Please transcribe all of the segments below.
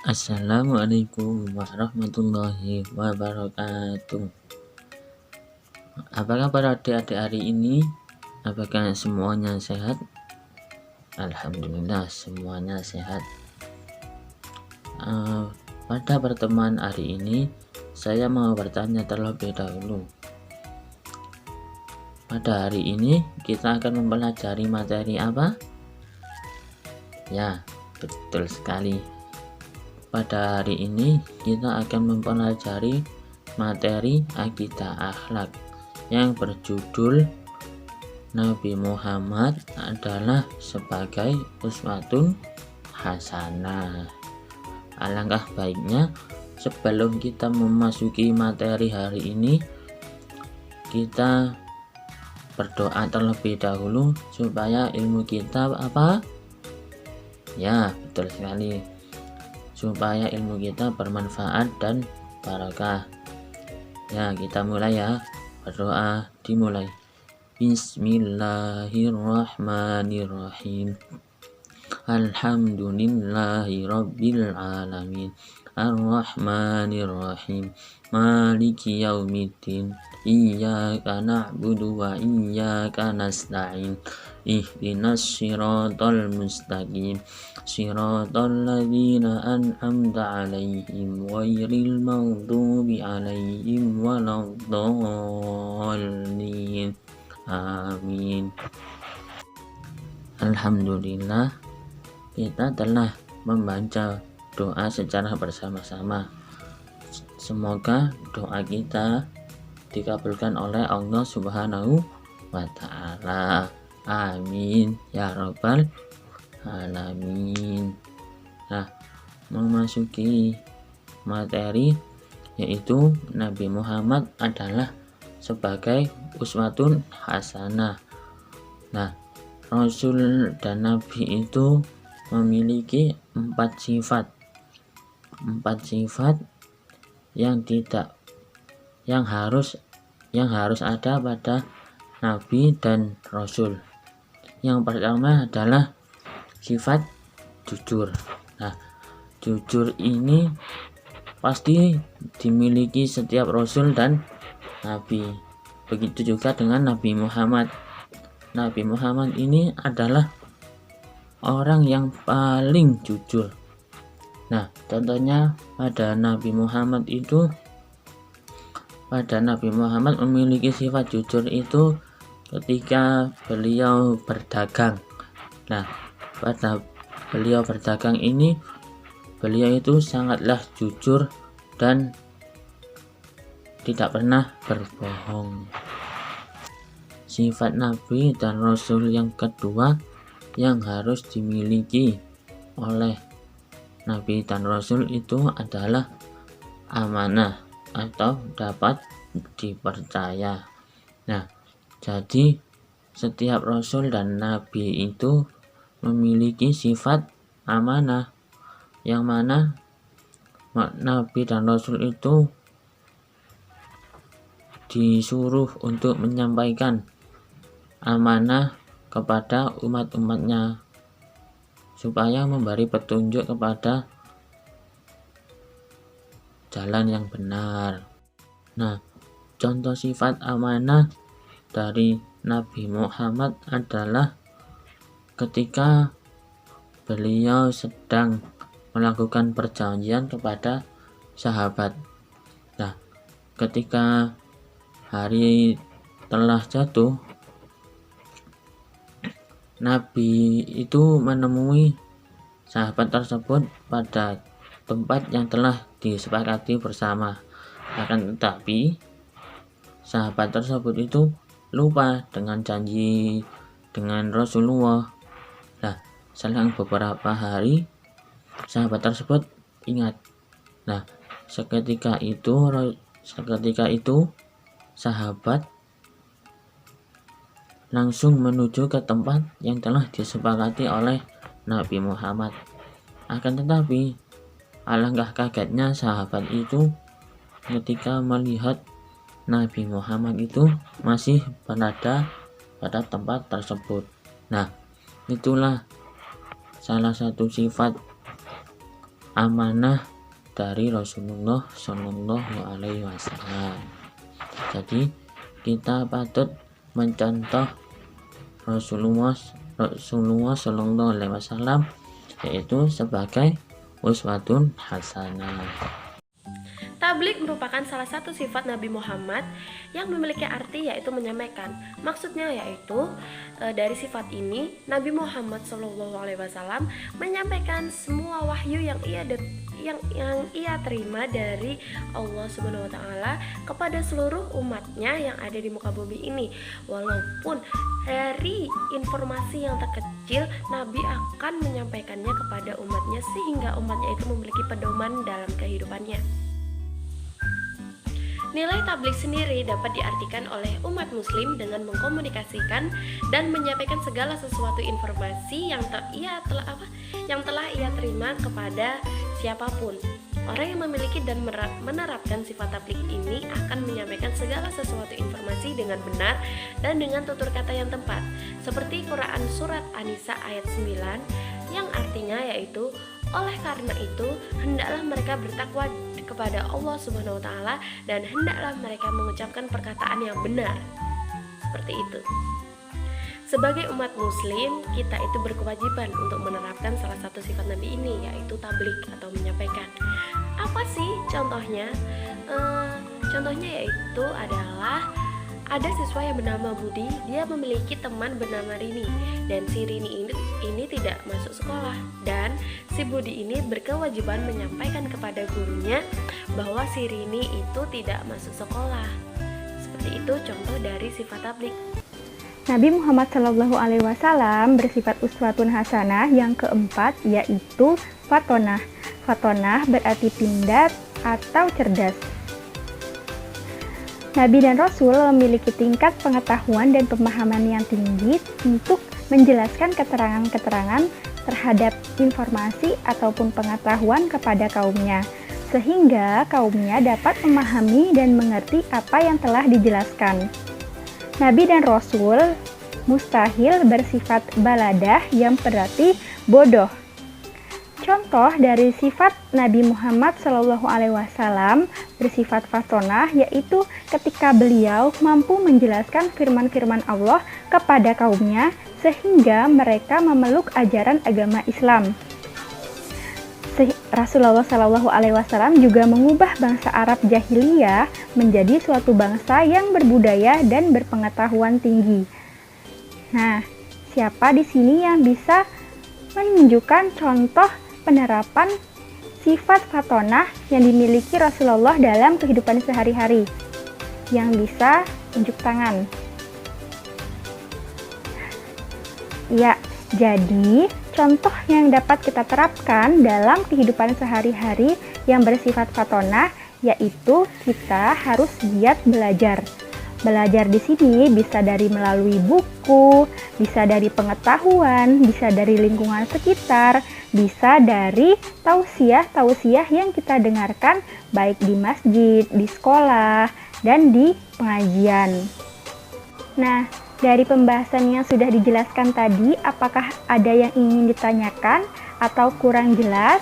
Assalamualaikum warahmatullahi wabarakatuh. Apa kabar adik-adik hari ini? Apakah semuanya sehat? Alhamdulillah semuanya sehat. Pada pertemuan hari ini saya mau bertanya terlebih dahulu. Pada hari ini kita akan mempelajari materi apa? Ya, betul sekali. Pada hari ini kita akan mempelajari materi akidah akhlak yang berjudul Nabi Muhammad adalah sebagai uswatun hasanah. Alangkah baiknya sebelum kita memasuki materi hari ini, kita berdoa terlebih dahulu supaya ilmu kita apa? Ya, betul sekali. Supaya ilmu kita bermanfaat dan barakah. Ya, kita mulai ya. Berdoa dimulai. Bismillahirrahmanirrahim. Alhamdulillahi rabbil alamin. Ar-Rahmanir-Rahim. Maliki yaumiddin. Iyyaka na'budu wa iyyaka nasta'in. Ihdinas siratal mustaqim. Siratal ladzina an'amta 'alaihim ghairil maghdubi 'alaihim waladdallin. Amin. Alhamdulillah, kita telah membaca doa secara bersama-sama. Semoga doa kita dikabulkan oleh Allah Subhanahu wa ta'ala. Amin ya rabbal alamin. Nah, memasuki materi, yaitu Nabi Muhammad adalah sebagai uswatun hasanah. Nah, Rasul dan Nabi itu memiliki 4 sifat yang harus ada pada Nabi dan Rasul. Yang pertama adalah sifat jujur. Nah, jujur ini pasti dimiliki setiap Rasul dan Nabi. Begitu juga dengan Nabi Muhammad. Nabi Muhammad ini adalah orang yang paling jujur. Nah, contohnya pada Nabi Muhammad memiliki sifat jujur itu ketika beliau berdagang. Nah, pada beliau berdagang ini, beliau itu sangatlah jujur dan tidak pernah berbohong. Sifat Nabi dan Rasul yang kedua yang harus dimiliki oleh Nabi dan Rasul itu adalah amanah atau dapat dipercaya. Nah, jadi setiap Rasul dan Nabi itu memiliki sifat amanah, yang mana Nabi dan Rasul itu disuruh untuk menyampaikan amanah kepada umat-umatnya supaya memberi petunjuk kepada jalan yang benar. Nah, contoh sifat amanah dari Nabi Muhammad adalah ketika beliau sedang melakukan perjanjian kepada sahabat. Nah, ketika hari telah jatuh, Nabi itu menemui sahabat tersebut pada tempat yang telah disepakati bersama. Akan tetapi sahabat tersebut itu lupa dengan janji dengan Rasulullah. Nah, selang beberapa hari sahabat tersebut ingat. Nah, seketika itu sahabat langsung menuju ke tempat yang telah disepakati oleh Nabi Muhammad. Akan tetapi alangkah kagetnya sahabat itu ketika melihat Nabi Muhammad itu masih berada pada tempat tersebut. Nah, itulah salah satu sifat amanah dari Rasulullah Shallallahu Alaihi Wasallam. Jadi kita patut mencontoh Rasulullah Shallallahu Alaihi Wasallam, yaitu sebagai uswatun hasanah. Tablik merupakan salah satu sifat Nabi Muhammad yang memiliki arti yaitu menyampaikan. Maksudnya yaitu dari sifat ini Nabi Muhammad SAW menyampaikan semua wahyu yang ia terima dari Allah Subhanahu wa taala kepada seluruh umatnya yang ada di muka bumi ini. Walaupun dari informasi yang terkecil, Nabi akan menyampaikannya kepada umatnya sehingga umatnya itu memiliki pedoman dalam kehidupannya. Nilai tablik sendiri dapat diartikan oleh umat muslim dengan mengkomunikasikan dan menyampaikan segala sesuatu informasi yang telah ia terima kepada siapapun. Orang yang memiliki dan menerapkan sifat tablik ini akan menyampaikan segala sesuatu informasi dengan benar dan dengan tutur kata yang tepat. Seperti Quran surat An-Nisa ayat 9 yang artinya yaitu, oleh karena itu hendaklah mereka bertakwa kepada Allah Subhanahu wa taala dan hendaklah mereka mengucapkan perkataan yang benar. Seperti itu. Sebagai umat muslim, kita itu berkewajiban untuk menerapkan salah satu sifat Nabi ini, yaitu tablik atau menyampaikan. Apa sih contohnya? Contohnya yaitu adalah ada siswa yang bernama Budi, dia memiliki teman bernama Rini, dan si Rini ini tidak masuk sekolah, dan si Budi ini berkewajiban menyampaikan kepada gurunya bahwa si Rini itu tidak masuk sekolah. Seperti itu contoh dari sifat tablik. Nabi Muhammad SAW bersifat uswatun hasanah yang keempat, yaitu fatonah. Fatonah berarti pindad atau cerdas. Nabi dan Rasul memiliki tingkat pengetahuan dan pemahaman yang tinggi untuk menjelaskan keterangan-keterangan terhadap informasi ataupun pengetahuan kepada kaumnya, sehingga kaumnya dapat memahami dan mengerti apa yang telah dijelaskan. Nabi dan Rasul mustahil bersifat baladah yang berarti bodoh. Contoh dari sifat Nabi Muhammad SAW bersifat fatonah yaitu ketika beliau mampu menjelaskan firman-firman Allah kepada kaumnya sehingga mereka memeluk ajaran agama Islam. Rasulullah SAW juga mengubah bangsa Arab jahiliyah menjadi suatu bangsa yang berbudaya dan berpengetahuan tinggi. Nah, siapa di sini yang bisa menunjukkan contoh penerapan sifat fatonah yang dimiliki Rasulullah dalam kehidupan sehari-hari? Yang bisa tunjuk tangan. Ya, jadi contoh yang dapat kita terapkan dalam kehidupan sehari-hari yang bersifat fatonah yaitu kita harus giat belajar. Belajar di sini bisa dari melalui buku, bisa dari pengetahuan, bisa dari lingkungan sekitar, bisa dari tausiah yang kita dengarkan baik di masjid, di sekolah, dan di pengajian. Nah, dari pembahasan yang sudah dijelaskan tadi, apakah ada yang ingin ditanyakan atau kurang jelas?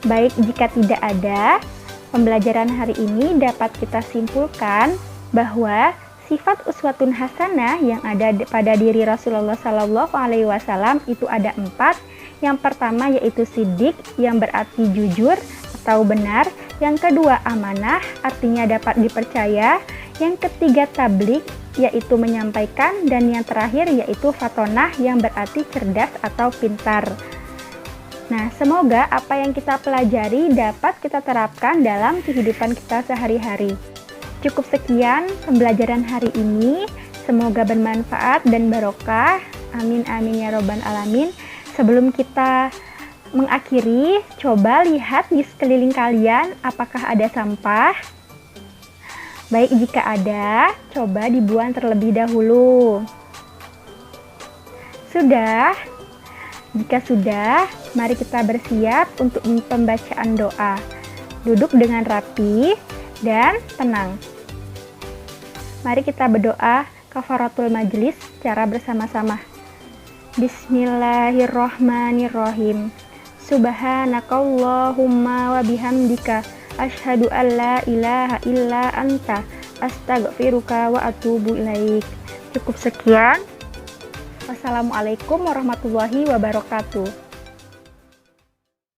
Baik, jika tidak ada, pembelajaran hari ini dapat kita simpulkan bahwa sifat uswatun hasanah yang ada pada diri Rasulullah SAW itu ada 4. Yang pertama yaitu sidik, yang berarti jujur atau benar. Yang kedua amanah, artinya dapat dipercaya. Yang ketiga tablik, yaitu menyampaikan. Dan yang terakhir yaitu fatonah, yang berarti cerdas atau pintar. Nah, semoga apa yang kita pelajari dapat kita terapkan dalam kehidupan kita sehari-hari. Cukup sekian pembelajaran hari ini. Semoga bermanfaat dan barokah. Amin amin ya robbal alamin. Sebelum kita mengakhiri, coba lihat di sekeliling kalian apakah ada sampah. Baik, jika ada, coba dibuang terlebih dahulu. Sudah? Jika sudah, mari kita bersiap untuk pembacaan doa. Duduk dengan rapi dan tenang. Mari kita berdoa kafaratul majelis secara bersama-sama. Bismillahirrahmanirrahim. Subhanakallahumma wa bihamdika asyhadu an la ilaha illa anta astaghfiruka wa atubu ilaik. Cukup sekian. Wassalamualaikum warahmatullahi wabarakatuh.